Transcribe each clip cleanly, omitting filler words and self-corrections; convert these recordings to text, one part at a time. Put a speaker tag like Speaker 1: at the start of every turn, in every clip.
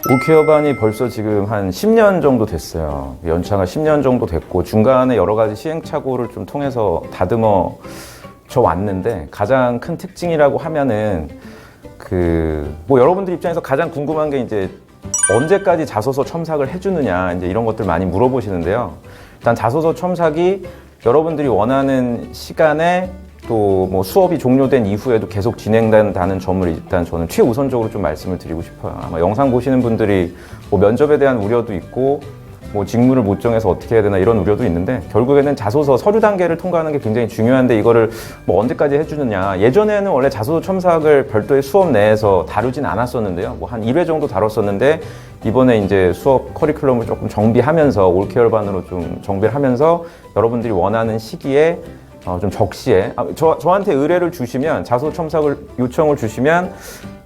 Speaker 1: 올케어반이 벌써 지금 한 10년 정도 됐어요. 연차가 10년 정도 됐고 중간에 여러 가지 시행착오를 좀 통해서 다듬어 져 왔는데 가장 큰 특징이라고 하면은 뭐 여러분들 입장에서 가장 궁금한 게 이제 언제까지 자소서 첨삭을 해주느냐 이제 이런 것들 많이 물어보시는데요. 일단 자소서 첨삭이 여러분들이 원하는 시간에 또 뭐 수업이 종료된 이후에도 계속 진행된다는 점을 일단 저는 최우선적으로 좀 말씀을 드리고 싶어요. 아마 영상 보시는 분들이 뭐 면접에 대한 우려도 있고 뭐 직무를 못 정해서 어떻게 해야 되나 이런 우려도 있는데 결국에는 자소서 서류 단계를 통과하는 게 굉장히 중요한데 이거를 뭐 언제까지 해주느냐. 예전에는 원래 자소서 첨삭을 별도의 수업 내에서 다루진 않았었는데요. 뭐 한 1회 정도 다뤘었는데 이번에 이제 수업 커리큘럼을 조금 정비하면서 올케어반으로 좀 정비를 하면서 여러분들이 원하는 시기에 좀 적시에 저한테 의뢰를 주시면 자소서 첨삭을 요청을 주시면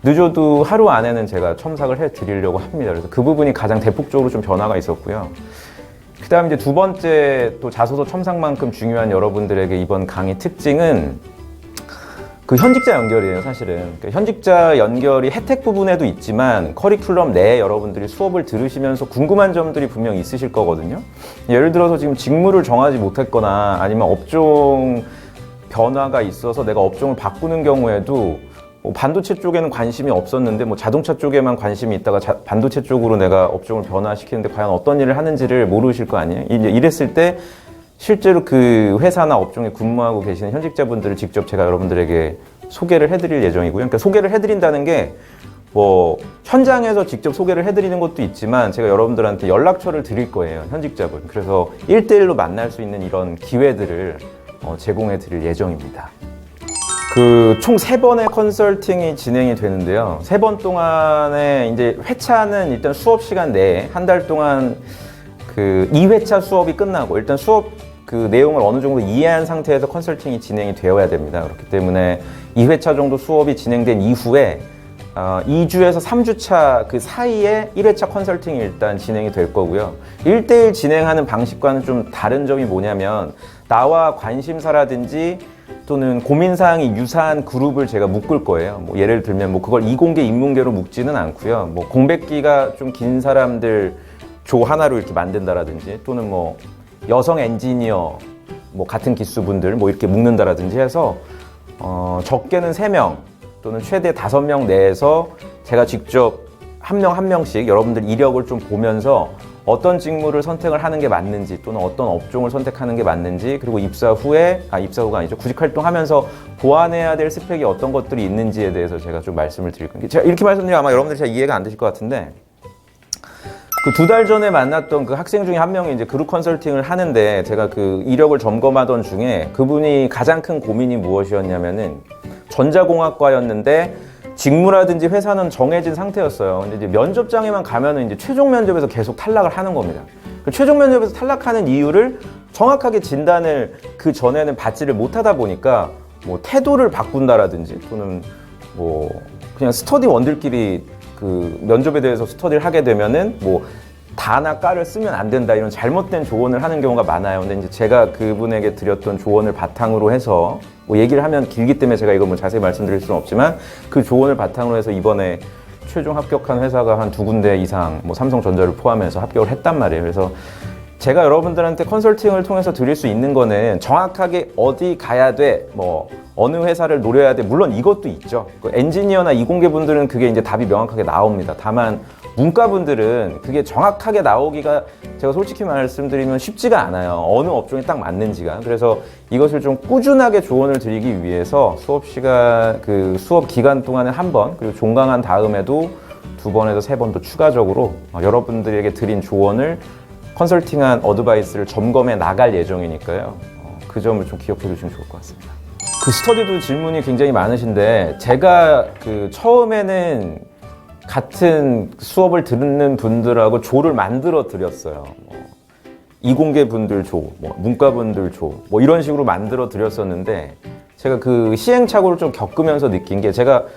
Speaker 1: 늦어도 하루 안에는 제가 첨삭을 해 드리려고 합니다. 그래서 그 부분이 가장 대폭적으로 좀 변화가 있었고요. 그 다음 이제 두 번째 또 자소서 첨삭만큼 중요한 여러분들에게 이번 강의 특징은 그 현직자 연결이에요, 사실은. 그러니까 현직자 연결이 혜택 부분에도 있지만 커리큘럼 내에 여러분들이 수업을 들으시면서 궁금한 점들이 분명 있으실 거거든요. 예를 들어서 지금 직무를 정하지 못했거나 아니면 업종 변화가 있어서 내가 업종을 바꾸는 경우에도 뭐 반도체 쪽에는 관심이 없었는데 뭐 자동차 쪽에만 관심이 있다가 반도체 쪽으로 내가 업종을 변화시키는데 과연 어떤 일을 하는지를 모르실 거 아니에요. 이제 이랬을 때 실제로 그 회사나 업종에 근무하고 계시는 현직자분들을 직접 제가 여러분들에게 소개를 해드릴 예정이고요. 그러니까 소개를 해드린다는 게 뭐 현장에서 직접 소개를 해드리는 것도 있지만 제가 여러분들한테 연락처를 드릴 거예요, 현직자분. 그래서 1대1로 만날 수 있는 이런 기회들을 제공해 드릴 예정입니다. 총 3번의 컨설팅이 진행이 되는데요. 3번 동안에 이제 회차는 일단 수업 시간 내에 한 달 동안 2회차 수업이 끝나고 일단 수업 내용을 어느 정도 이해한 상태에서 컨설팅이 진행이 되어야 됩니다. 그렇기 때문에 2회차 정도 수업이 진행된 이후에 2주에서 3주차 그 사이에 1회차 컨설팅이 일단 진행이 될 거고요. 1대1 진행하는 방식과는 좀 다른 점이 뭐냐면 나와 관심사라든지 또는 고민사항이 유사한 그룹을 제가 묶을 거예요. 뭐 예를 들면 뭐 그걸 이공계, 인문계로 묶지는 않고요. 뭐 공백기가 좀 긴 사람들 조 하나로 이렇게 만든다라든지 또는 뭐 여성 엔지니어 뭐 같은 기수분들 뭐 이렇게 묶는다라든지 해서 적게는 3명 또는 최대 5명 내에서 제가 직접 한 명 한 명씩 여러분들 이력을 좀 보면서 어떤 직무를 선택을 하는 게 맞는지 또는 어떤 업종을 선택하는 게 맞는지 그리고 입사후가 아니죠. 구직 활동하면서 보완해야 될 스펙이 어떤 것들이 있는지에 대해서 제가 좀 말씀을 드릴 거예요. 제가 이렇게 말씀드리면 아마 여러분들이 잘 이해가 안 되실 것 같은데 그 2달 전에 만났던 그 학생 중에 한 명이 이제 그룹 컨설팅을 하는데 제가 그 이력을 점검하던 중에 그분이 가장 큰 고민이 무엇이었냐면은 전자공학과였는데 직무라든지 회사는 정해진 상태였어요. 근데 이제 면접장에만 가면은 이제 최종 면접에서 계속 탈락을 하는 겁니다. 그 최종 면접에서 탈락하는 이유를 정확하게 진단을 그 전에는 받지를 못하다 보니까 뭐 태도를 바꾼다라든지 또는 뭐 그냥 스터디원들끼리 그 면접에 대해서 스터디를 하게 되면은 뭐 다나 까를 쓰면 안 된다 이런 잘못된 조언을 하는 경우가 많아요. 근데 이제 제가 그분에게 드렸던 조언을 바탕으로 해서 뭐 얘기를 하면 길기 때문에 제가 이거 뭐 자세히 말씀드릴 수는 없지만 그 조언을 바탕으로 해서 이번에 최종 합격한 회사가 한 2군데 이상 뭐 삼성전자를 포함해서 합격을 했단 말이에요. 그래서 제가 여러분들한테 컨설팅을 통해서 드릴 수 있는 거는 정확하게 어디 가야 돼, 뭐 어느 회사를 노려야 돼, 물론 이것도 있죠. 엔지니어나 이공계 분들은 그게 이제 답이 명확하게 나옵니다. 다만 문과분들은 그게 정확하게 나오기가 제가 솔직히 말씀드리면 쉽지가 않아요. 어느 업종에 딱 맞는지가. 그래서 이것을 좀 꾸준하게 조언을 드리기 위해서 수업 기간 동안에 한 번, 그리고 종강한 다음에도 2번에서 3번 더 추가적으로 여러분들에게 드린 조언을 컨설팅한 어드바이스를 점검해 나갈 예정이니까요. 그 점을 좀 기억해 주시면 좋을 것 같습니다. 그 스터디도 질문이 굉장히 많으신데 제가 처음에는 같은 수업을 듣는 분들하고 조를 만들어 드렸어요. 이공계 분들 조, 문과 분들 조, 이런 식으로 만들어 드렸었는데 제가 그 시행착오를 좀 겪으면서 느낀 게 제가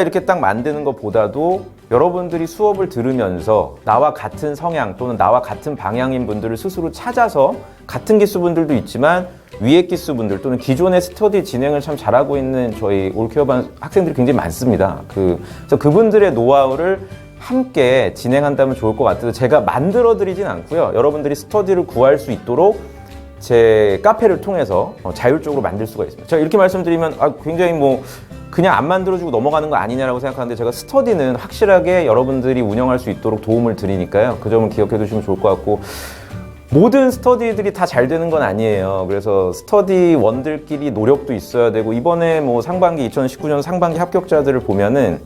Speaker 1: 이렇게 딱 만드는 것보다도 여러분들이 수업을 들으면서 나와 같은 성향 또는 나와 같은 방향인 분들을 스스로 찾아서 같은 기수분들도 있지만 위에 기수분들 또는 기존의 스터디 진행을 참 잘하고 있는 저희 올케어반 학생들이 굉장히 많습니다. 그래서 그분들의 노하우를 함께 진행한다면 좋을 것 같아서 제가 만들어 드리진 않고요. 여러분들이 스터디를 구할 수 있도록 제 카페를 통해서 자율적으로 만들 수가 있습니다. 제가 이렇게 말씀드리면 굉장히 뭐 그냥 안 만들어주고 넘어가는 거 아니냐라고 생각하는데, 제가 스터디는 확실하게 여러분들이 운영할 수 있도록 도움을 드리니까요. 그 점을 기억해 두시면 좋을 것 같고, 모든 스터디들이 다 잘 되는 건 아니에요. 그래서 스터디원들끼리 노력도 있어야 되고, 이번에 뭐 상반기 2019년 상반기 합격자들을 보면은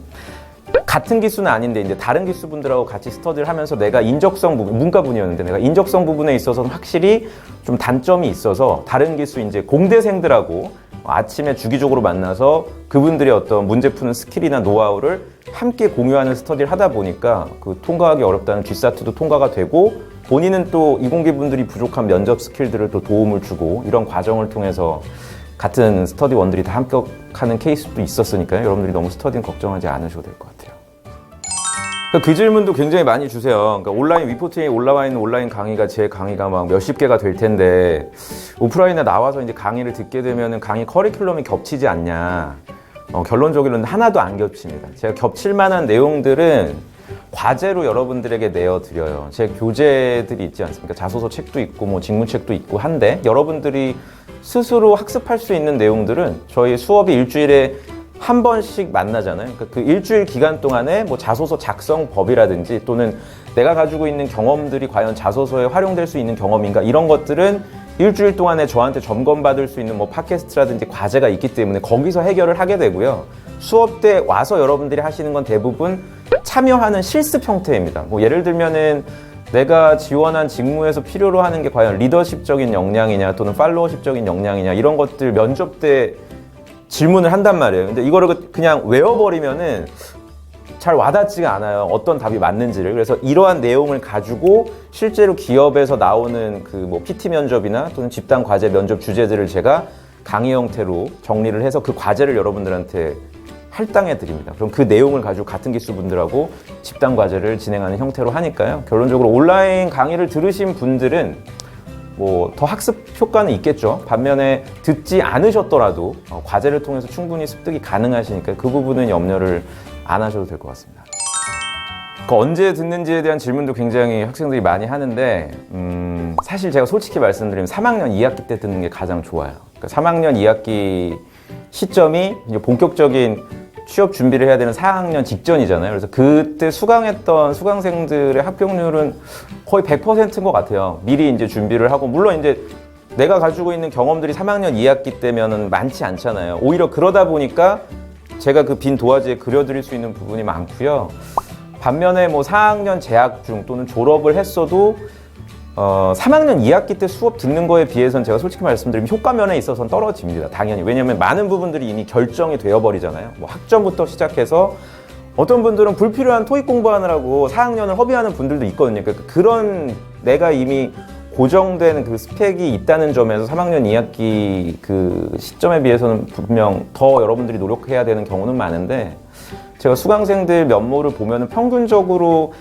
Speaker 1: 같은 기수는 아닌데 이제 다른 기수분들하고 같이 스터디를 하면서 내가 인적성 부분, 문과분이었는데 내가 인적성 부분에 있어서는 확실히 좀 단점이 있어서 다른 기수 이제 공대생들하고 아침에 주기적으로 만나서 그분들의 어떤 문제 푸는 스킬이나 노하우를 함께 공유하는 스터디를 하다 보니까 그 통과하기 어렵다는 GSAT도 통과가 되고, 본인은 또 이공계분들이 부족한 면접 스킬들을 또 도움을 주고, 이런 과정을 통해서 같은 스터디원들이 다 합격하는 케이스도 있었으니까요. 여러분들이 너무 스터디는 걱정하지 않으셔도 될 것 같아요. 그 질문도 굉장히 많이 주세요. 그러니까 온라인 위포트에 올라와 있는 온라인 강의가, 제 강의가 막 몇십 개가 될 텐데 오프라인에 나와서 이제 강의를 듣게 되면은 강의 커리큘럼이 겹치지 않냐. 결론적으로는 하나도 안 겹칩니다. 제가 겹칠 만한 내용들은 과제로 여러분들에게 내어드려요. 제 교재들이 있지 않습니까? 자소서 책도 있고 뭐 직무책도 있고 한데, 여러분들이 스스로 학습할 수 있는 내용들은 저희 수업이 일주일에 한 번씩 만나잖아요. 그러니까 그 일주일 기간 동안에 뭐 자소서 작성 법이라든지, 또는 내가 가지고 있는 경험들이 과연 자소서에 활용될 수 있는 경험인가, 이런 것들은 일주일 동안에 저한테 점검받을 수 있는 뭐 팟캐스트라든지 과제가 있기 때문에 거기서 해결을 하게 되고요. 수업 때 와서 여러분들이 하시는 건 대부분 참여하는 실습 형태입니다. 뭐 예를 들면은 내가 지원한 직무에서 필요로 하는 게 과연 리더십적인 역량이냐 또는 팔로워십적인 역량이냐, 이런 것들 면접 때 질문을 한단 말이에요. 근데 이거를 그냥 외워버리면은 잘 와닿지가 않아요. 어떤 답이 맞는지를. 그래서 이러한 내용을 가지고 실제로 기업에서 나오는 그 뭐 PT 면접이나 또는 집단 과제 면접 주제들을 제가 강의 형태로 정리를 해서 그 과제를 여러분들한테 할당해 드립니다. 그럼 그 내용을 가지고 같은 기수분들하고 집단 과제를 진행하는 형태로 하니까요. 결론적으로 온라인 강의를 들으신 분들은 뭐 더 학습 효과는 있겠죠. 반면에 듣지 않으셨더라도 과제를 통해서 충분히 습득이 가능하시니까 그 부분은 염려를 안 하셔도 될 것 같습니다. 언제 듣는지에 대한 질문도 굉장히 학생들이 많이 하는데, 사실 제가 솔직히 말씀드리면 3학년 2학기 때 듣는 게 가장 좋아요. 그러니까 3학년 2학기 시점이 이제 본격적인 취업 준비를 해야 되는 4학년 직전이잖아요. 그래서 그때 수강했던 수강생들의 합격률은 거의 100%인 것 같아요. 미리 이제 준비를 하고, 물론 이제 내가 가지고 있는 경험들이 3학년 2학기 때면은 많지 않잖아요. 오히려 그러다 보니까 제가 그 빈 도화지에 그려드릴 수 있는 부분이 많고요. 반면에 뭐 4학년 재학 중 또는 졸업을 했어도 3학년 2학기 때 수업 듣는 거에 비해서는 제가 솔직히 말씀드리면 효과면에 있어서는 떨어집니다. 당연히. 왜냐하면 많은 부분들이 이미 결정이 되어버리잖아요. 뭐 학점부터 시작해서 어떤 분들은 불필요한 토익 공부하느라고 4학년을 허비하는 분들도 있거든요. 그러니까 그런 내가 이미 고정된 그 스펙이 있다는 점에서 3학년 2학기 그 시점에 비해서는 분명 더 여러분들이 노력해야 되는 경우는 많은데, 제가 수강생들 면모를 보면은 평균적으로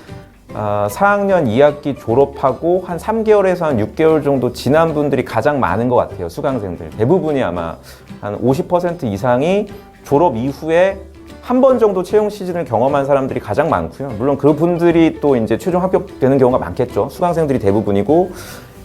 Speaker 1: 4학년 2학기 졸업하고 한 3개월에서 한 6개월 정도 지난 분들이 가장 많은 것 같아요. 수강생들 대부분이 아마 한 50% 이상이 졸업 이후에 한 번 정도 채용 시즌을 경험한 사람들이 가장 많고요. 물론 그분들이 또 이제 최종 합격되는 경우가 많겠죠. 수강생들이 대부분이고,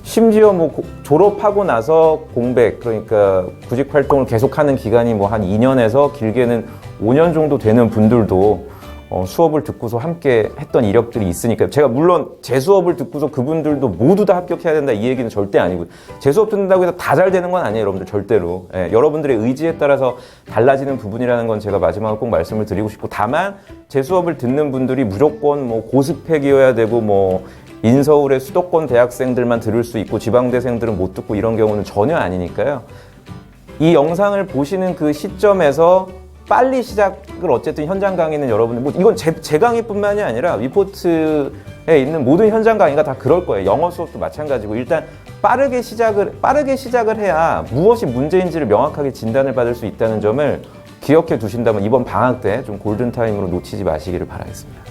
Speaker 1: 심지어 뭐 졸업하고 나서 공백, 그러니까 구직 활동을 계속하는 기간이 뭐 한 2년에서 길게는 5년 정도 되는 분들도 수업을 듣고서 함께 했던 이력들이 있으니까, 제가 물론 제 수업을 듣고서 그분들도 모두 다 합격해야 된다 이 얘기는 절대 아니고, 제 수업 듣는다고 해서 다 잘 되는 건 아니에요, 여러분들. 절대로. 여러분들의 의지에 따라서 달라지는 부분이라는 건 제가 마지막으로 꼭 말씀을 드리고 싶고, 다만 제 수업을 듣는 분들이 무조건 뭐 고스펙이어야 되고 뭐 인서울의 수도권 대학생들만 들을 수 있고 지방대생들은 못 듣고 이런 경우는 전혀 아니니까요. 이 영상을 보시는 그 시점에서 빨리 시작을, 어쨌든 현장 강의는 여러분들, 뭐 이건 제 강의뿐만이 아니라 위포트에 있는 모든 현장 강의가 다 그럴 거예요. 영어 수업도 마찬가지고, 일단 빠르게 시작을 해야 무엇이 문제인지를 명확하게 진단을 받을 수 있다는 점을 기억해 두신다면 이번 방학 때 좀 골든타임으로 놓치지 마시기를 바라겠습니다.